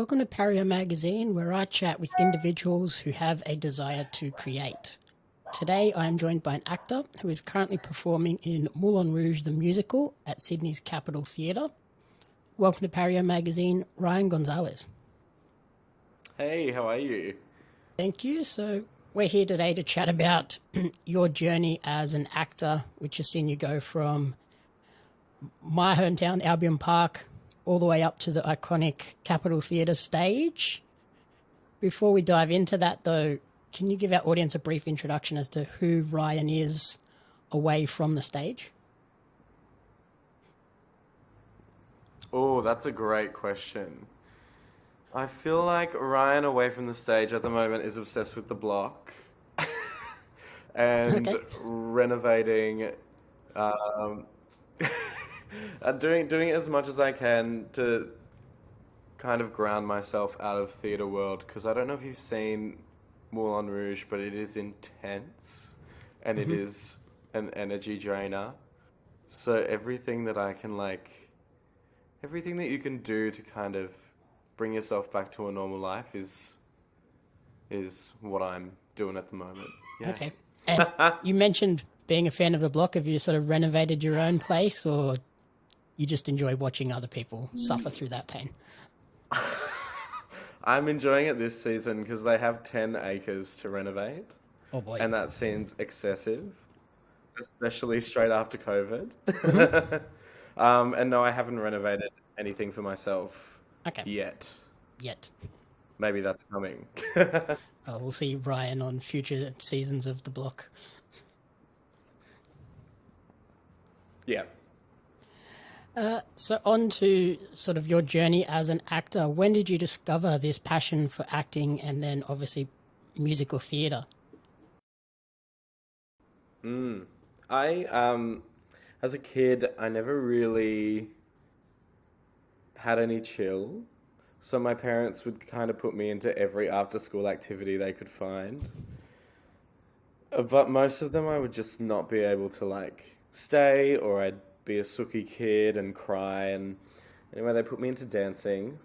Welcome to Pario Magazine, where I chat with individuals who have a desire to create. Today, I am joined by an actor who is currently performing in Moulin Rouge the musical at Sydney's Capitol Theatre. Welcome to Pario Magazine, Ryan Gonzalez. Hey, how are you? Thank you. So, we're here today to chat about your journey as an actor, which has seen you go from my hometown, Albion Park, all the way up to the iconic Capitol Theatre stage. Before we dive into that, though, can you give our audience a brief introduction as to who Ryan is away from the stage? Oh, that's a great question. I feel like Ryan away from the stage at the moment is obsessed with the block and Okay. renovating, um, doing as much as I can to kind of ground myself out of theatre world because I don't know if you've seen Moulin Rouge, but it is intense and it is an energy drainer. So everything that you can do to kind of bring yourself back to a normal life is what I'm doing at the moment. Yeah. Okay. And you mentioned being a fan of the block. Have you sort of renovated your own place, or you just enjoy watching other people suffer through that pain? I'm enjoying it this season because they have 10 acres to renovate, Oh boy. and that seems excessive, especially straight after COVID. Hmm. And no, I haven't renovated anything for myself Okay. yet. Yet. Maybe that's coming. We'll see Ryan on future seasons of the block. Yeah. So on to sort of your journey as an actor. When did you discover this passion for acting and then obviously musical theatre? Mm. I as a kid, I never really had any chill. So my parents would kind of put me into every after school activity they could find. But most of them I would just not be able to like stay, or I'd be a sooky kid and cry. And anyway, they put me into dancing,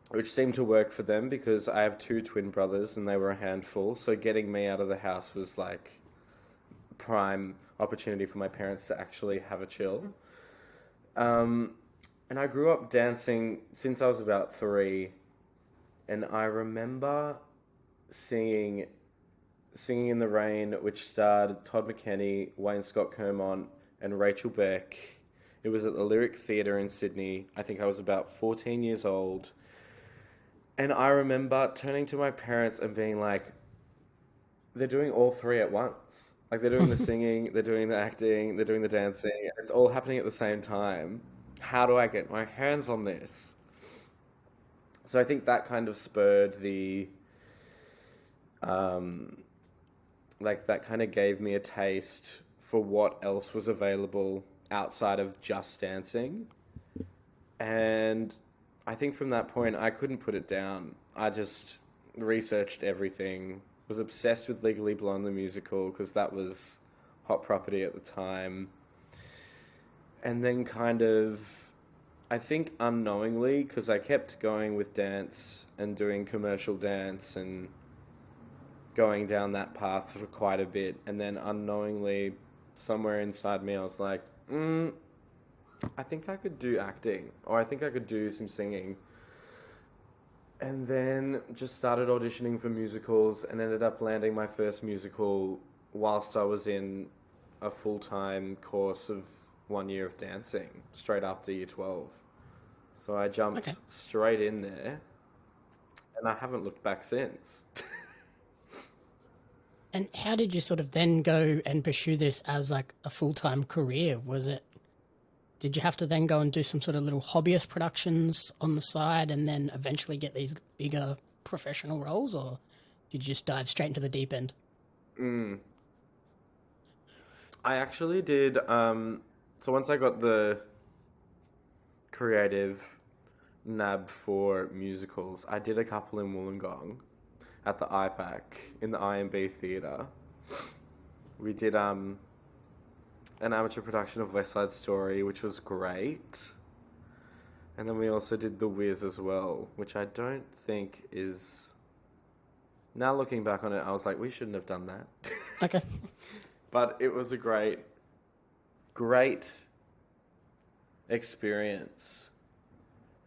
which seemed to work for them because I have two twin brothers and they were a handful. So getting me out of the house was like prime opportunity for my parents to actually have a chill. Um, and I grew up dancing since I was about three, and I remember singing Singing in the Rain, which starred Todd McKenney, Wayne Scott Kermont, and Rachel Beck. It was at the Lyric Theatre in Sydney. I think I was about 14 years old. And I remember turning to my parents and being like, they're doing all three at once. Like they're doing the singing, they're doing the acting, they're doing the dancing. It's all happening at the same time. How do I get my hands on this? So I think that kind of spurred um, that kind of gave me a taste for what else was available outside of just dancing. And I think from that point, I couldn't put it down. I just researched everything, was obsessed with Legally Blonde, the musical, because that was hot property at the time. And then kind of, I think unknowingly, because I kept going with dance and doing commercial dance and going down that path for quite a bit. And then unknowingly, somewhere inside me, I was like, I think I could do acting, or I think I could do some singing. And then just started auditioning for musicals and ended up landing my first musical whilst I was in a full-time course of 1 year of dancing straight after year 12. So I jumped Okay. straight in there and I haven't looked back since. And how did you sort of then go and pursue this as like a full-time career? Did you have to then go and do some sort of little hobbyist productions on the side and then eventually get these bigger professional roles, or did you just dive straight into the deep end? Mm. I actually did. So once I got the creative nab for musicals, I did a couple in Wollongong at the IPAC in the IMB Theatre. We did an amateur production of West Side Story, which was great. And then we also did The Wiz as well, which I don't think is... Now looking back on it, I was like, we shouldn't have done that. Okay. But it was a great experience.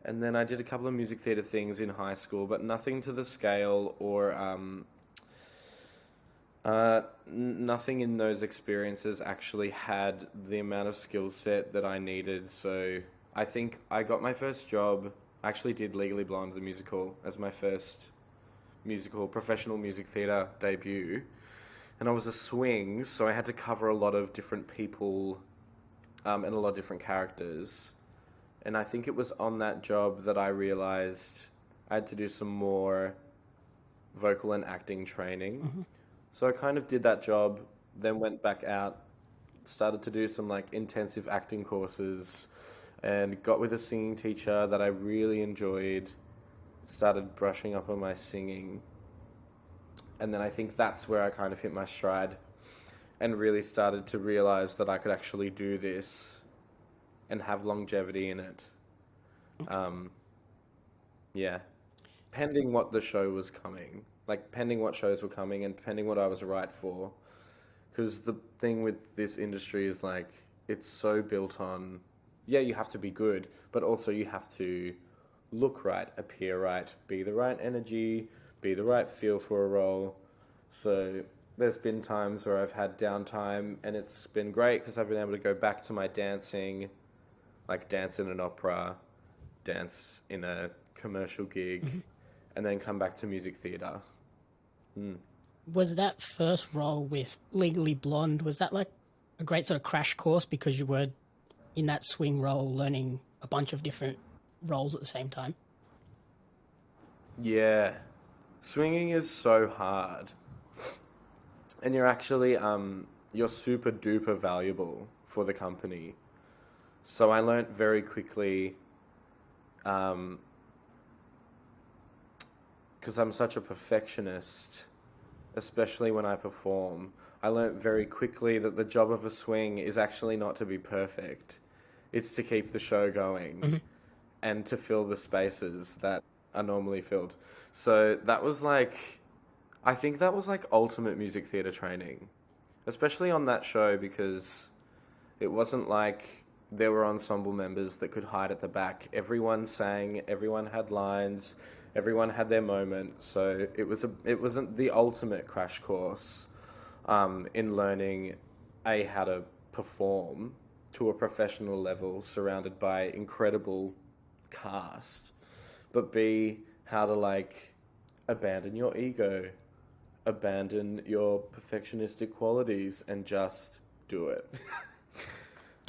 And then I did a couple of music theatre things in high school, but nothing to the scale or nothing in those experiences actually had the amount of skill set that I needed. So I think I got my first job. I actually did Legally Blonde, the musical, as my first professional music theatre debut. And I was a swing, so I had to cover a lot of different people and a lot of different characters. And I think it was on that job that I realised I had to do some more vocal and acting training. Mm-hmm. So I kind of did that job, then went back out, started to do some like intensive acting courses, and got with a singing teacher that I really enjoyed, started brushing up on my singing. And then I think that's where I kind of hit my stride and really started to realise that I could actually do this and have longevity in it. Yeah. Pending what the show was coming. Like, pending what shows were coming and pending what I was right for. Because the thing with this industry is, like, it's so built on, yeah, you have to be good, but also you have to look right, appear right, be the right energy, be the right feel for a role. So there's been times where I've had downtime and it's been great because I've been able to go back to my dancing, like dance in an opera, dance in a commercial gig, and then come back to music theatre. Was that first role with Legally Blonde, was that like a great sort of crash course because you were in that swing role learning a bunch of different roles at the same time? Yeah. Swinging is so hard. And you're actually, you're super duper valuable for the company. So I learnt very quickly, because I'm such a perfectionist, especially when I perform, I learnt very quickly that the job of a swing is actually not to be perfect. It's to keep the show going and to fill the spaces that are normally filled. So that was like, I think that was like ultimate music theatre training, especially on that show, because it wasn't like there were ensemble members that could hide at the back. Everyone sang, everyone had lines, everyone had their moment. So it wasn't the ultimate crash course in learning how to perform to a professional level surrounded by incredible cast, but B, how to like abandon your ego, abandon your perfectionistic qualities and just do it.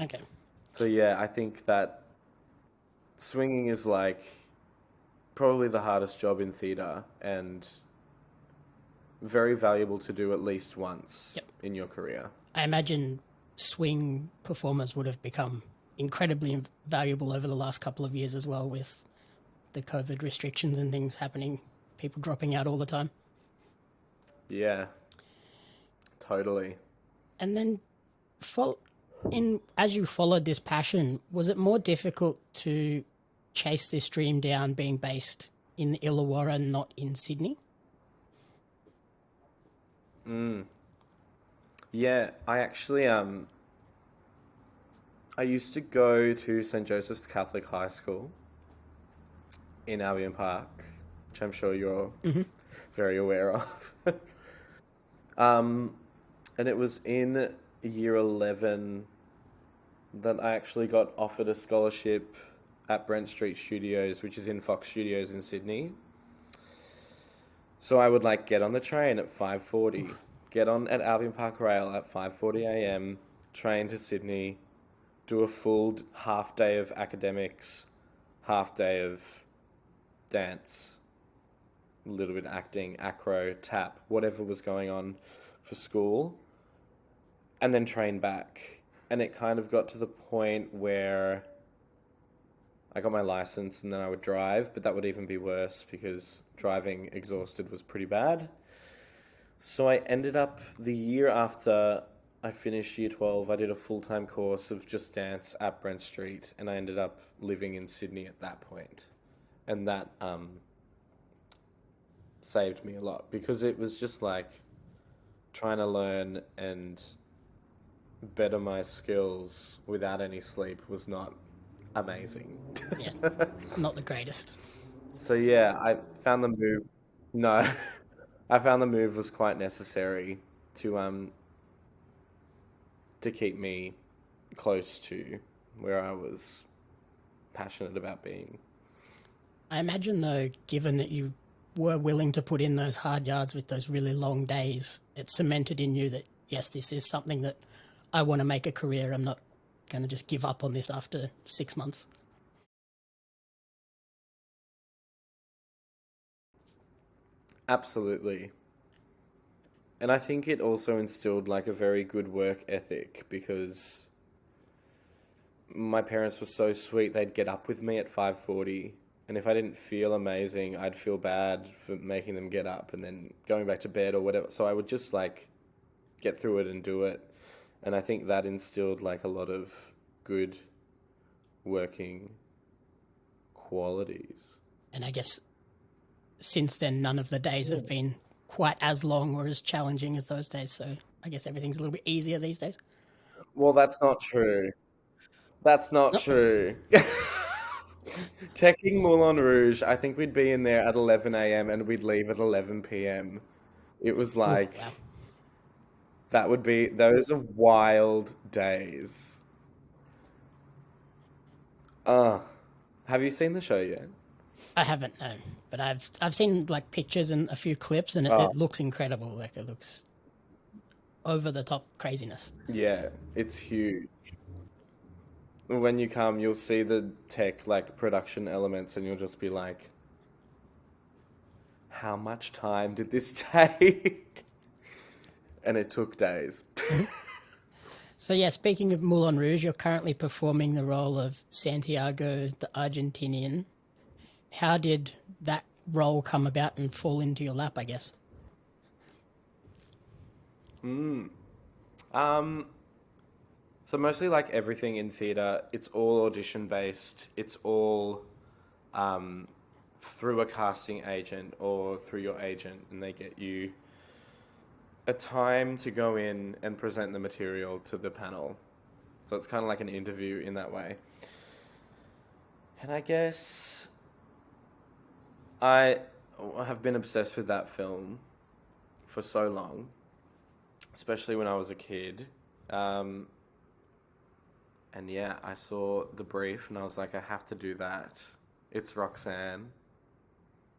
Okay. So yeah, I think that swinging is like probably the hardest job in theatre and very valuable to do at least once in your career. I imagine swing performers would have become incredibly valuable over the last couple of years as well, with the COVID restrictions and things happening, people dropping out all the time. Yeah, totally. And then as you followed this passion, was it more difficult to chase this dream down being based in Illawarra and not in Sydney? Yeah, I actually I used to go to St. Joseph's Catholic High School in Albion Park, which I'm sure you're very aware of. And it was in year 11 that I actually got offered a scholarship at Brent Street Studios, which is in Fox Studios in Sydney. So I would like get on the train at 5:40, get on at Albion Park Rail at 5:40 a.m, train to Sydney, do a full half day of academics, half day of dance, a little bit acting, acro, tap, whatever was going on for school, and then train back. And it kind of got to the point where I got my license and then I would drive, but that would even be worse because driving exhausted was pretty bad. So I ended up the year after I finished year 12. I did a full-time course of just dance at Brent Street, and I ended up living in Sydney at that point. And that saved me a lot because it was just like trying to learn and better my skills without any sleep was not amazing. Yeah, not the greatest. So yeah, I found the move. No, I found the move was quite necessary to to keep me close to where I was passionate about being. I imagine, though, given that you were willing to put in those hard yards with those really long days, it cemented in you that, yes, this is something that I want to make a career. I'm not going to just give up on this after 6 months. Absolutely. And I think it also instilled like a very good work ethic because my parents were so sweet. They'd get up with me at 5:40, and if I didn't feel amazing, I'd feel bad for making them get up and then going back to bed or whatever. So I would just like get through it and do it. And I think that instilled like a lot of good working qualities. And I guess since then, none of the days have been quite as long or as challenging as those days. So I guess everything's a little bit easier these days. Well, that's not true. That's not Nope. true. Teching Moulin Rouge, I think we'd be in there at 11 a.m. and we'd leave at 11 p.m. It was Ooh, like, wow. those are wild days. Uh, have you seen the show yet? I haven't, no. But I've seen like pictures and a few clips, and it Oh, looks incredible. Like it looks over the top craziness. yeah, it's huge. When you come, you'll see the tech like production elements and you'll just be like, how much time did this take? And it took days. So yeah, speaking of Moulin Rouge, you're currently performing the role of Santiago the Argentinian. How did that role come about and fall into your lap, I guess? Mm. Um, so mostly like everything in theatre, it's all audition based. It's all um, through a casting agent or through your agent, and they get you a time to go in and present the material to the panel. So it's kind of like an interview in that way. And I guess I have been obsessed with that film for so long, especially when I was a kid. Um, and yeah, I saw the brief and I was like, I have to do that. It's Roxanne.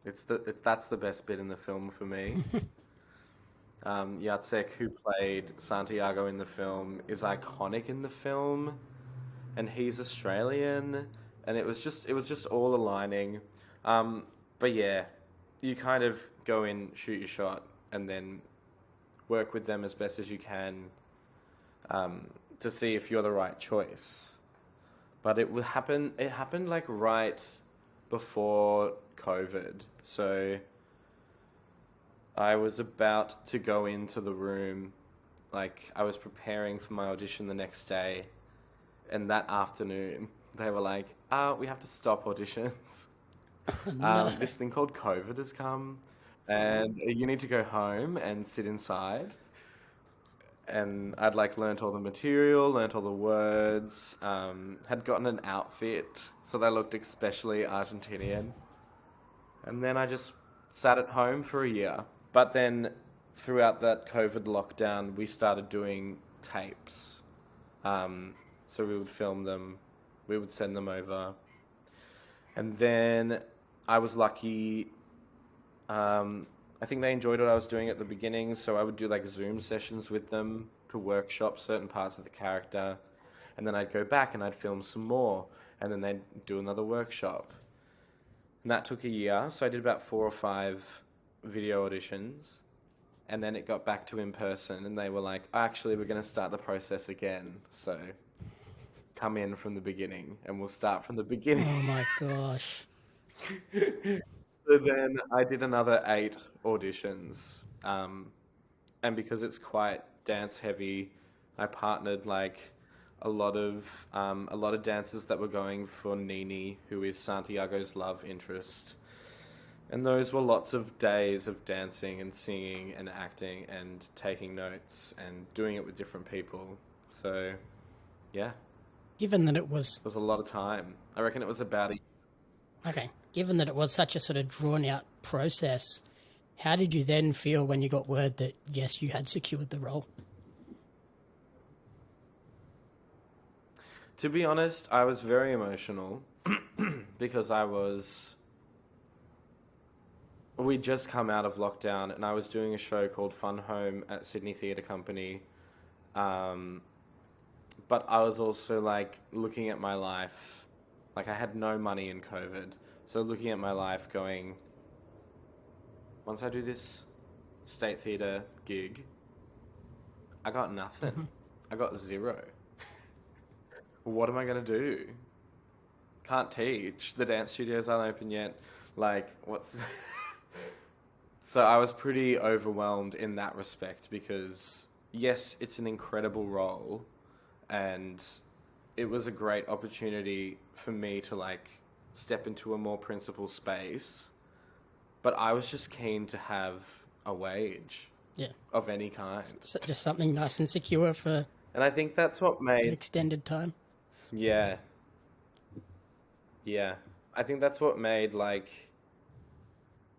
That's the best bit in the film for me. Jacek, who played Santiago in the film, is iconic in the film, and he's Australian, and it was just all aligning. Um, but yeah, you kind of go in, shoot your shot, and then work with them as best as you can um, to see if you're the right choice. But it would happen. It happened like right before COVID, so I was about to go into the room, like I was preparing for my audition the next day, and that afternoon they were like, we have to stop auditions. No. This thing called COVID has come, and you need to go home and sit inside. And I'd like learnt all the material, learnt all the words, had gotten an outfit so they looked especially Argentinian. And then I just sat at home for a year. But then throughout that COVID lockdown, we started doing tapes. So we would film them, we would send them over. And then I was lucky. I think they enjoyed what I was doing at the beginning, so I would do like Zoom sessions with them to workshop certain parts of the character. And then I'd go back and I'd film some more, and then they'd do another workshop. And that took a year, so I did about 4 or 5 video auditions. And then it got back to in person, and they were like, actually, we're going to start the process again. So come in from the beginning, and we'll start from the beginning. Oh my gosh. So then I did another 8 auditions. And because it's quite dance heavy, I partnered like a lot of dancers that were going for Nini, who is Santiago's love interest. And those were lots of days of dancing and singing and acting and taking notes and doing it with different people. So, yeah, Given that it it was a lot of time. I reckon it was about given that it was such a sort of drawn out process, how did you then feel when you got word that yes, you had secured the role? To be honest, I was very emotional because we'd just come out of lockdown and I was doing a show called Fun Home at Sydney Theatre Company. But I was also like looking at my life, like I had no money in COVID. So looking at my life going, once I do this state theatre gig, I got nothing. I got zero. What am I going to do? Can't teach. The dance studios aren't open yet. Like, what's... So I was pretty overwhelmed in that respect because, yes, it's an incredible role and it was a great opportunity for me to, like, step into a more principal space. But I was just keen to have a wage of any kind. So just something nice and secure for And I think that's what an made... extended time. Yeah. Yeah. I think that's what made, like,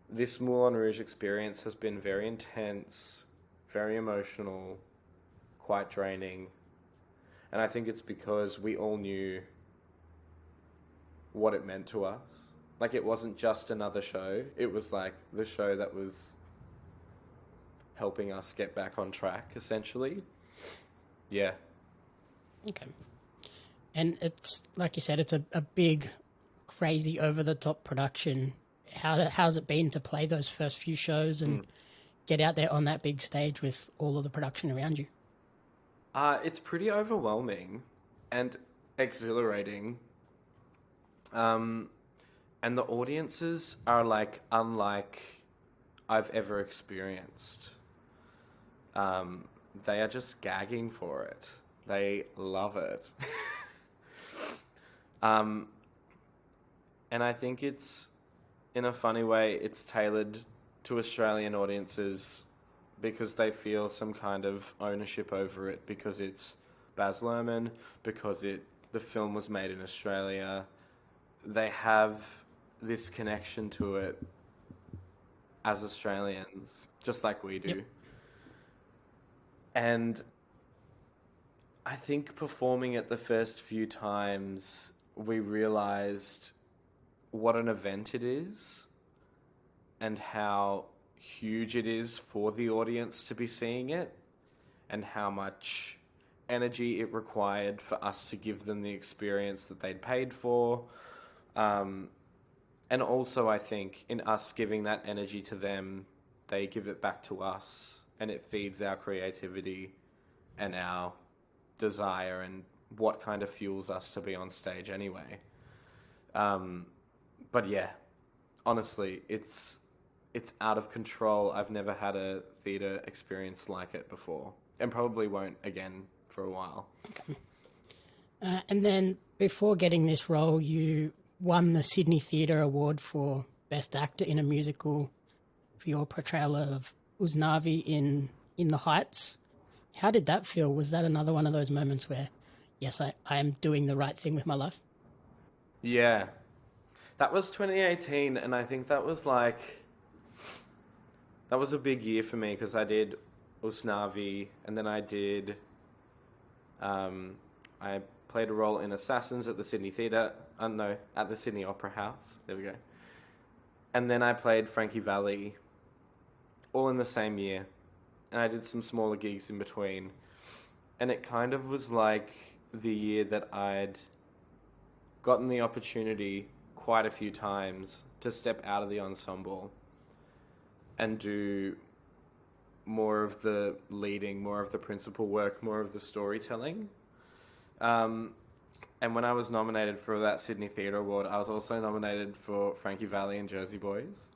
this Moulin Rouge experience has been very intense, very emotional, quite draining. And I think it's because we all knew what it meant to us. Like, it wasn't just another show. It was, like, the show that was helping us get back on track, essentially. Yeah. Okay. And it's, like you said, it's a big, crazy, over-the-top production. How's it been to play those first few shows and get out there on that big stage with all of the production around you? It's pretty overwhelming and exhilarating. And the audiences are, like, unlike I've ever experienced. They are just gagging for it. They love it. And I think it's, in a funny way, it's tailored to Australian audiences because they feel some kind of ownership over it because it's Baz Luhrmann, because the film was made in Australia. They have this connection to it as Australians, just like we do. Yep. And I think performing it the first few times, we realized what an event it is and how huge it is for the audience to be seeing it and how much energy it required for us to give them the experience that they'd paid for. And also, I think, in us giving that energy to them, they give it back to us and it feeds our creativity and our desire and what kind of fuels us to be on stage anyway. But yeah, honestly, it's out of control. I've never had a theatre experience like it before and probably won't again for a while. And then before getting this role, you won the Sydney Theatre Award for Best Actor in a Musical for your portrayal of Usnavi in The Heights. How did that feel? Was that another one of those moments where, yes, I am doing the right thing with my life? Yeah. That was 2018, and I think that was a big year for me because I did Usnavi, and then I did, I played a role in Assassins at the Sydney Theatre, at the Sydney Opera House, there we go. And then I played Frankie Valli, all in the same year, and I did some smaller gigs in between. And it kind of was like the year that I'd gotten the opportunity quite a few times to step out of the ensemble and do more of the leading, more of the principal work, more of the storytelling. And when I was nominated for that Sydney Theatre Award, I was also nominated for Frankie Valli and Jersey Boys.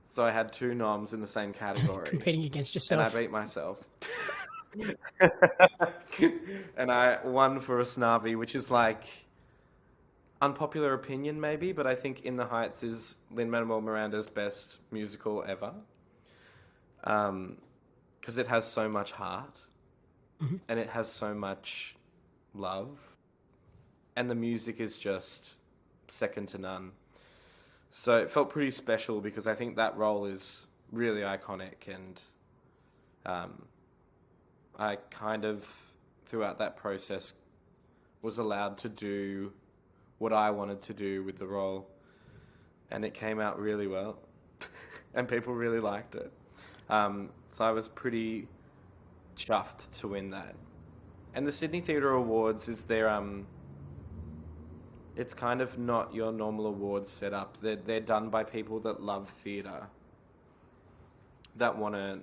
So I had 2 noms in the same category. Competing against yourself. And I beat myself. And I won for a Snavi, which is like unpopular opinion maybe, but I think In the Heights is Lin-Manuel Miranda's best musical ever. Because it has so much heart and it has so much love, and the music is just second to none. So it felt pretty special because I think that role is really iconic, and I kind of, throughout that process, was allowed to do what I wanted to do with the role, and it came out really well, and people really liked it. So I was pretty chuffed to win that. And the Sydney Theatre Awards is it's kind of not your normal awards setup. They're done by people that love theatre, that want to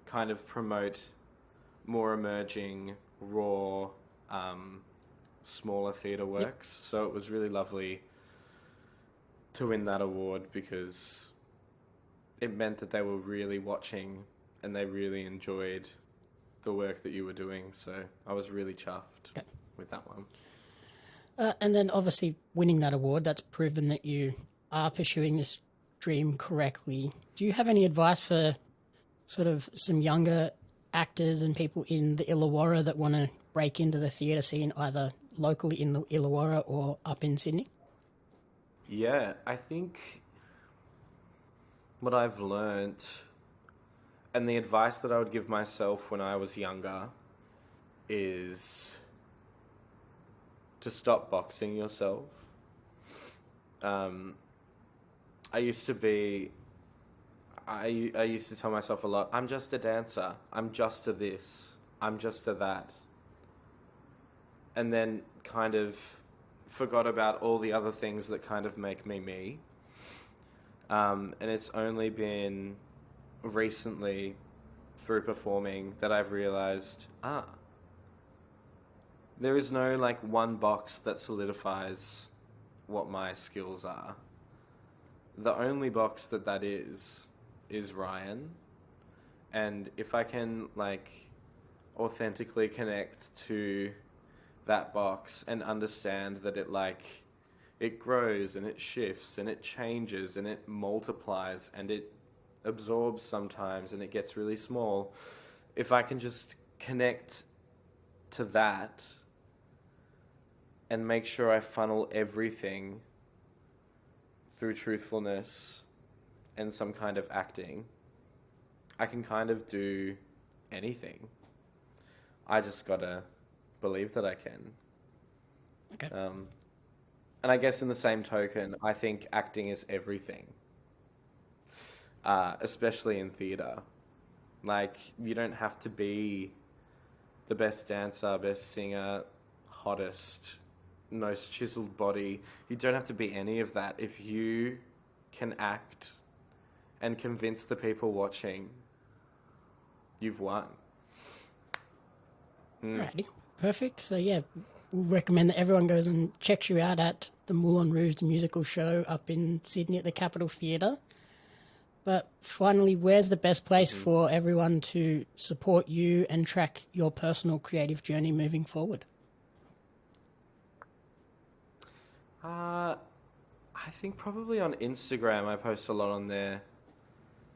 kind of promote more emerging, raw, smaller theatre works. So it was really lovely to win that award because it meant that they were really watching and they really enjoyed the work that you were doing. So I was really chuffed with that one. And then obviously winning that award, that's proven that you are pursuing this dream correctly. Do you have any advice for sort of some younger actors and people in the Illawarra that want to break into the theatre scene, either locally in the Illawarra or up in Sydney? Yeah, I think what I've learnt, and the advice that I would give myself when I was younger, is to stop boxing yourself. I used to tell myself a lot, I'm just a dancer, I'm just a this, I'm just a that. And then kind of forgot about all the other things that kind of make me me. And it's only been recently through performing that I've realized, there is no like one box that solidifies what my skills are. The only box that is Ryan. And if I can like authentically connect to that box and understand that it grows and it shifts and it changes and it multiplies and it absorbs sometimes and it gets really small. If I can just connect to that and make sure I funnel everything through truthfulness and some kind of acting, I can kind of do anything. I just gotta believe that I can. Okay. And I guess in the same token, I think acting is everything, especially in theatre. Like, you don't have to be the best dancer, best singer, hottest, most chiseled body. You don't have to be any of that. If you can act and convince the people watching, you've won. Alrighty, perfect. So yeah, we'll recommend that everyone goes and checks you out at the Moulin Rouge, the musical show up in Sydney at the Capitol Theatre. But finally, where's the best place for everyone to support you and track your personal creative journey moving forward? I think probably on Instagram. I post a lot on there.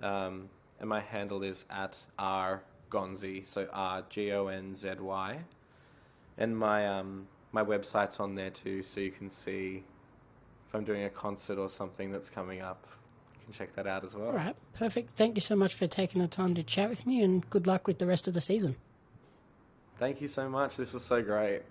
And my handle is at rgonzy, so RGONZY. And my website's on there too, so you can see if I'm doing a concert or something that's coming up. You can check that out as well. All right, perfect. Thank you so much for taking the time to chat with me, and good luck with the rest of the season. Thank you so much. This was so great.